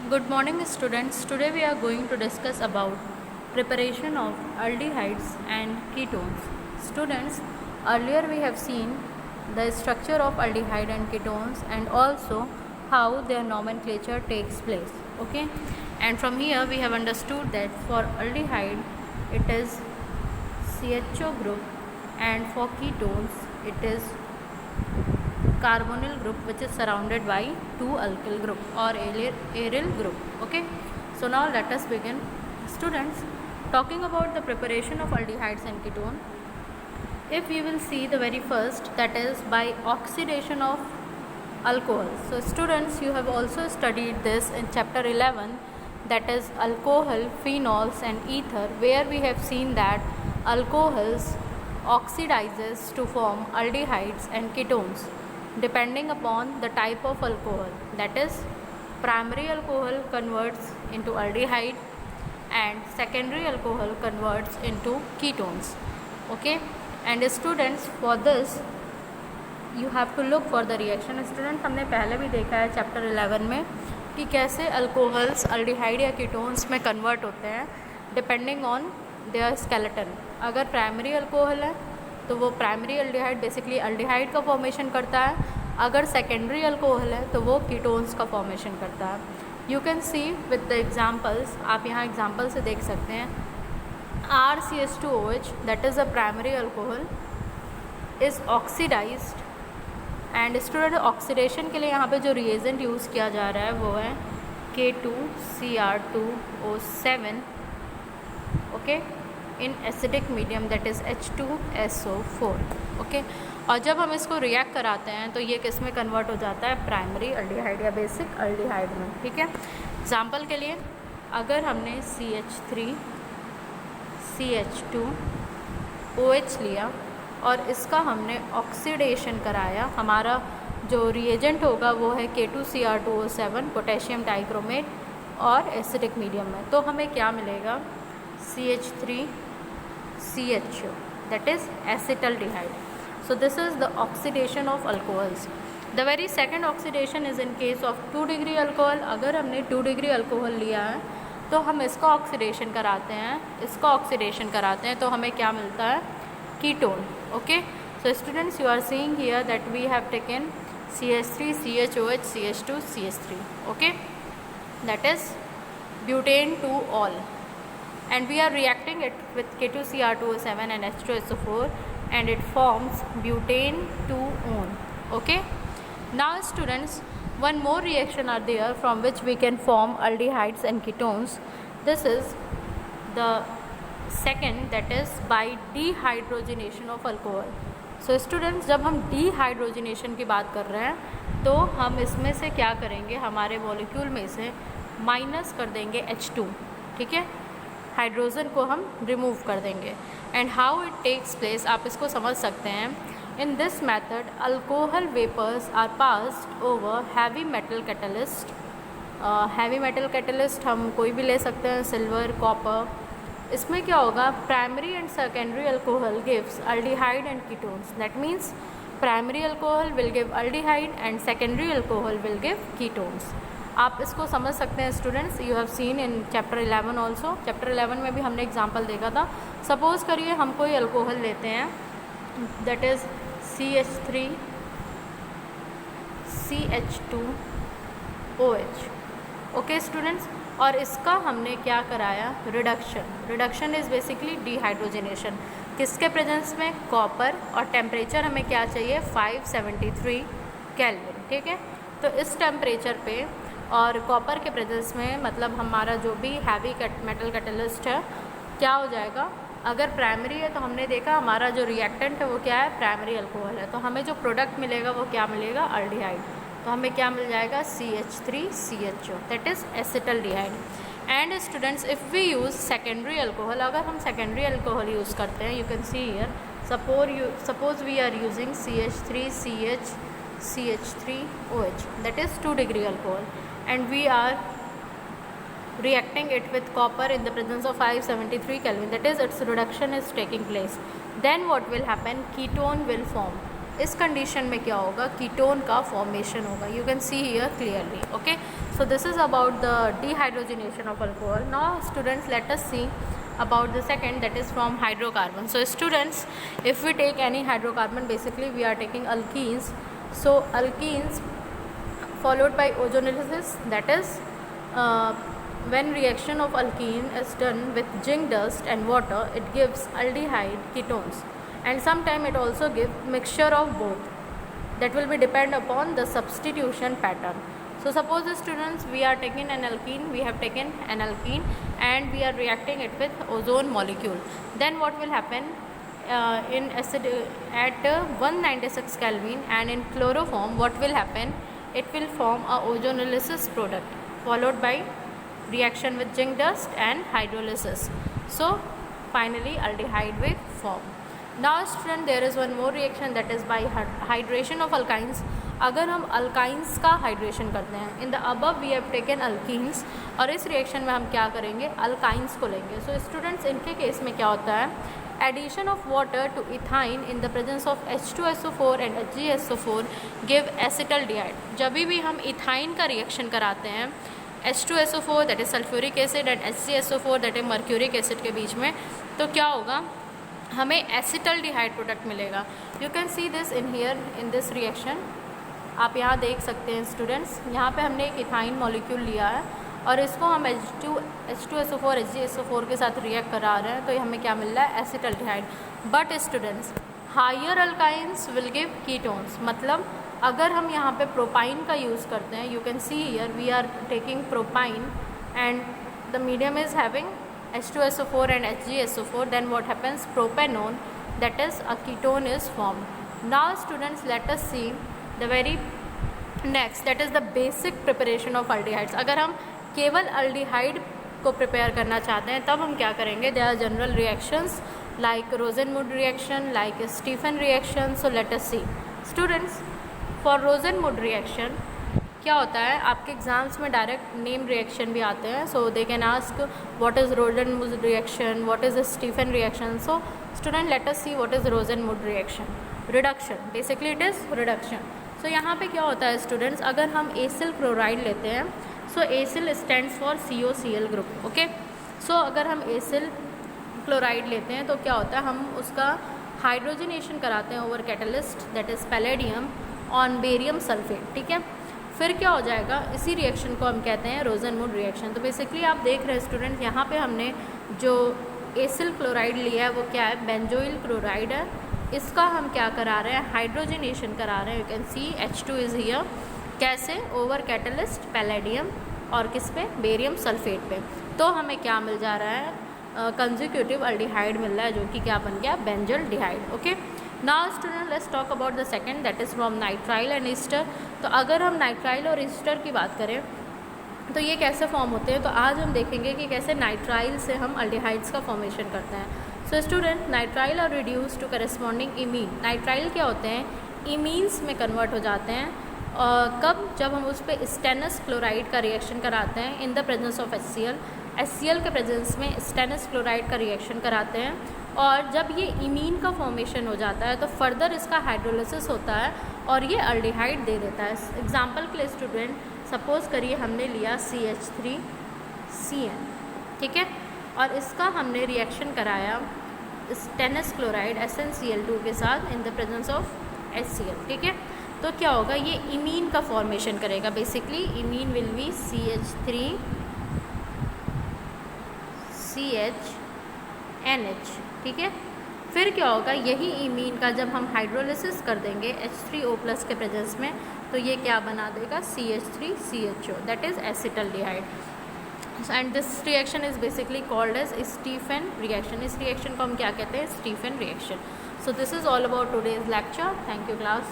Good morning students. Today we are going to discuss about preparation of aldehydes and ketones. Students, earlier we have seen the structure of aldehyde and ketones and also how their nomenclature takes place. Okay, and from here we have understood that for aldehyde it is CHO group and for ketones it is carbonyl group which is surrounded by two alkyl group or aryl group. Okay, so now let us begin. Students, talking about the preparation of aldehydes and ketone, if we will see the very first, that is by oxidation of alcohol. So students, you have also studied this in chapter 11, that is alcohol, phenols and ether, where we have seen that alcohols oxidizes to form aldehydes and ketones depending upon the type of alcohol. That is, primary alcohol converts into aldehyde and secondary alcohol converts into ketones. Okay, and students, for this you have to look for the reaction. Student, हमने पहले भी देखा है chapter 11 में कि कैसे alcohols aldehyde या ketones में कन्वर्ट होते हैं डिपेंडिंग ऑन देयर स्केलेटन. अगर प्राइमरी अल्कोहल है तो वो प्राइमरी अल्डिहाइड बेसिकली अल्डिहाइड का फॉर्मेशन करता है. अगर सेकेंडरी अल्कोहल है तो वो कीटोन्स का फॉर्मेशन करता है. You can see with the examples, आप यहाँ एग्जाम्पल से देख सकते हैं. RCH2OH, that is a primary alcohol, is oxidized. And student, oxidation के लिए यहाँ पे जो रिएजेंट यूज़ किया जा रहा है वो है K2Cr2O7. Okay, in acidic medium, that is H2SO4. Okay, और जब हम इसको रिएक्ट कराते हैं तो ये किस में कन्वर्ट हो जाता है? प्राइमरी अल्डिहाइड या बेसिक अल्डिहाइड में. ठीक है, एग्जाम्पल के लिए अगर हमने CH3CH2OH लिया और इसका हमने ऑक्सीडेशन कराया, हमारा जो रिएजेंट होगा वो है K2Cr2O7 पोटेशियम डाइक्रोमेट और एसिडिक मीडियम में, तो हमें क्या मिलेगा? CH3CHO, that is acetaldehyde. So this is the oxidation of alcohols. The very second oxidation is in case of 2 degree alcohol. अगर हमने 2 degree alcohol लिया है तो हम इसका ऑक्सीडेशन कराते हैं, तो हमें क्या मिलता है? Ketone. Okay, so students, you are seeing here that we have taken CH3CHOH CH2CH3. okay, that is butane 2-ol, and we are reacting it with K2Cr2O7 and H2SO4 and it forms butane 2-one. okay, now students, one more reaction are there from which we can form aldehydes and ketones. This is the second, that is by dehydrogenation of alcohol. So students, जब हम dehydrogenation की बात कर रहे हैं तो हम इसमें से क्या करेंगे? हमारे मॉलिक्यूल में से माइनस कर देंगे H2. ठीक है, हाइड्रोजन को हम रिमूव कर देंगे. And how it takes place, आप इसको समझ सकते हैं. In this method alcohol vapours are passed over heavy metal catalyst. Heavy metal catalyst हम कोई भी ले सकते हैं, सिल्वर, कॉपर. इसमें क्या होगा? Primary and secondary alcohol gives aldehyde and ketones. That means primary alcohol will give aldehyde and secondary alcohol will give ketones. आप इसको समझ सकते हैं students. You have seen in chapter 11 also. Chapter 11 में भी हमने एग्जाम्पल देखा था. सपोज़ करिए हम कोई अल्कोहल लेते हैं, that is CH3CH2OH. Okay students, और इसका हमने क्या कराया? Reduction is basically dehydrogenation. किसके प्रेजेंस में? कॉपर. और टेम्परेचर हमें क्या चाहिए? 573 केल्विन. ठीक है, तो इस टेम्परेचर पे और कॉपर के प्रेजेंस में, मतलब हमारा जो भी हैवी मेटल कैटलिस्ट है, क्या हो जाएगा? अगर प्राइमरी है तो हमने देखा हमारा जो रिएक्टेंट है वो क्या है? प्राइमरी अल्कोहल है. तो हमें जो प्रोडक्ट मिलेगा वो क्या मिलेगा? अल्डिहाइड. तो हमें क्या मिल जाएगा? CH3CHO, that is acetaldehyde. And students, if we use secondary alcohol, अगर हम सेकेंडरी अल्कोहल यूज़ करते हैं, you can see here, suppose we are using CH3CH3OH, that is 2 degree alcohol, and we are reacting it with copper in the presence of 573 Kelvin, that is its reduction is taking place. Then what will happen? Ketone will form. इस condition में क्या होगा? Ketone का formation होगा. You can see here clearly. Okay, So this is about the dehydrogenation of alcohol. Now students, let us see about the second, that is from hydrocarbon. So students, if we take any hydrocarbon, basically we are taking alkenes. So alkenes followed by ozonolysis, that is when reaction of alkene is done with zinc dust and water, it gives aldehyde ketones, and sometimes it also gives mixture of both. That will be depend upon the substitution pattern. So suppose the students, we are taking an alkene, we have taken an alkene and we are reacting it with ozone molecule. Then what will happen in acid at 196 Kelvin and in chloroform, what will happen? It will form a ozonolysis product followed by reaction with zinc dust and hydrolysis. So finally aldehyde will form. Now student, there is one more reaction, that is by hydration of alkynes. अगर हम alkynes का hydration करते हैं, in the above we have taken alkenes, और इस reaction में हम क्या करेंगे? अल्काइंस को लेंगे. सो स्टूडेंट्स, इनके केस में क्या होता है? Addition of water to ethyne in the presence of H2SO4 and HgSO4 give acetaldehyde. जब भी हम इथाइन का रिएक्शन कराते हैं H2SO4 that is sulphuric acid and HgSO4 that is mercuric acid के बीच में, तो क्या होगा? हमें एसिटल्डिहाइड प्रोडक्ट मिलेगा. You can see this in here in this reaction. आप यहाँ देख सकते हैं स्टूडेंट्स, यहाँ पे हमने एक इथाइन मॉलिक्यूल लिया है और इसको हम H2SO4 HgSO4 के साथ रिएक्ट करा रहे हैं, तो ये हमें क्या मिल रहा है? Acetaldehyde. But students, higher alkynes will give ketones. मतलब अगर हम यहाँ पे प्रोपाइन का यूज़ करते हैं, you can see here we are taking propyne and the medium is having H2SO4 and HgSO4, then what happens? Propanone, that is a ketone is formed. Now students, let us see the very next, that is the basic preparation of aldehydes. अगर हम केवल aldehyde को prepare करना चाहते हैं तब हम क्या करेंगे? There are general reactions like Rosenmuth reaction, like Stephen reaction. So let us see students, for Rosenmuth reaction क्या होता है? आपके एग्जाम्स में डायरेक्ट नेम रिएक्शन भी आते हैं. So they can ask what is Rosenmund reaction, what is Stephen reaction. So student, let us see what is Rosenmund reaction. Reduction, basically it is reduction. So यहाँ पे क्या होता है students, अगर हम एसिल क्लोराइड लेते हैं, so acyl stands for COCl group. Okay, so अगर हम एसिल क्लोराइड लेते हैं तो क्या होता है? हम उसका हाइड्रोजनेशन कराते हैं over catalyst, that is palladium on barium sulphate. ठीक है, फिर क्या हो जाएगा? इसी रिएक्शन को हम कहते हैं रोजनमुथ रिएक्शन. तो बेसिकली आप देख रहे हैं स्टूडेंट, यहाँ पे हमने जो एसिल क्लोराइड लिया है वो क्या है? बेंजोइल क्लोराइड है. इसका हम क्या करा रहे हैं? हाइड्रोजनेशन करा रहे हैं. You can C H2 is here. कैसे? ओवर कैटलिस्ट पैलेडियम और किस पे? बेरियम सल्फेट पे. तो हमें क्या मिल जा रहा है? कंजिक्यूटिव अल्डिहाइड मिल रहा है, जो कि क्या बन गया? Benzaldehyde. Okay, now student, let's talk about the second, that is from nitrile and Easter. तो अगर हम नाइट्राइल और ईस्टर की बात करें तो ये कैसे फॉर्म होते हैं, तो आज हम देखेंगे कि कैसे नाइट्राइल से हम अल्डिहाइड्स का फॉर्मेशन करते हैं. So student, nitrile are reduce to corresponding imine. Nitrile क्या होते हैं? इमीन्स में कन्वर्ट हो जाते हैं. कब? जब हम उस पर स्टेनस क्लोराइड का रिएक्शन कराते हैं in the presence of HCl के प्रेजेंस में स्टेनस क्लोराइड का रिएक्शन कराते हैं. और जब ये इमीन का फॉर्मेशन हो जाता है तो फर्दर इसका हाइड्रोलिसिस होता है और ये अल्डिहाइड दे देता है. एग्जाम्पल के लिए स्टूडेंट, सपोज करिए हमने लिया CH3CN. ठीक है, और इसका हमने रिएक्शन कराया स्टेनस क्लोराइड SnCl2 के साथ इन द प्रेजेंस ऑफ HCl. ठीक है, तो क्या होगा? ये इमीन का फॉर्मेशन करेगा. Basically imine will be CH3CHNH. ठीक है, फिर क्या होगा? यही इमीन का जब हम हाइड्रोलिसिस कर देंगे H3O+ के प्रेजेंस में, तो ये क्या बना देगा? CH3CHO, that is acetaldehyde. And this reaction is basically called as Stephen reaction. इस रिएक्शन को हम क्या कहते हैं? Stephen reaction. So this is all about today's lecture. Thank you class.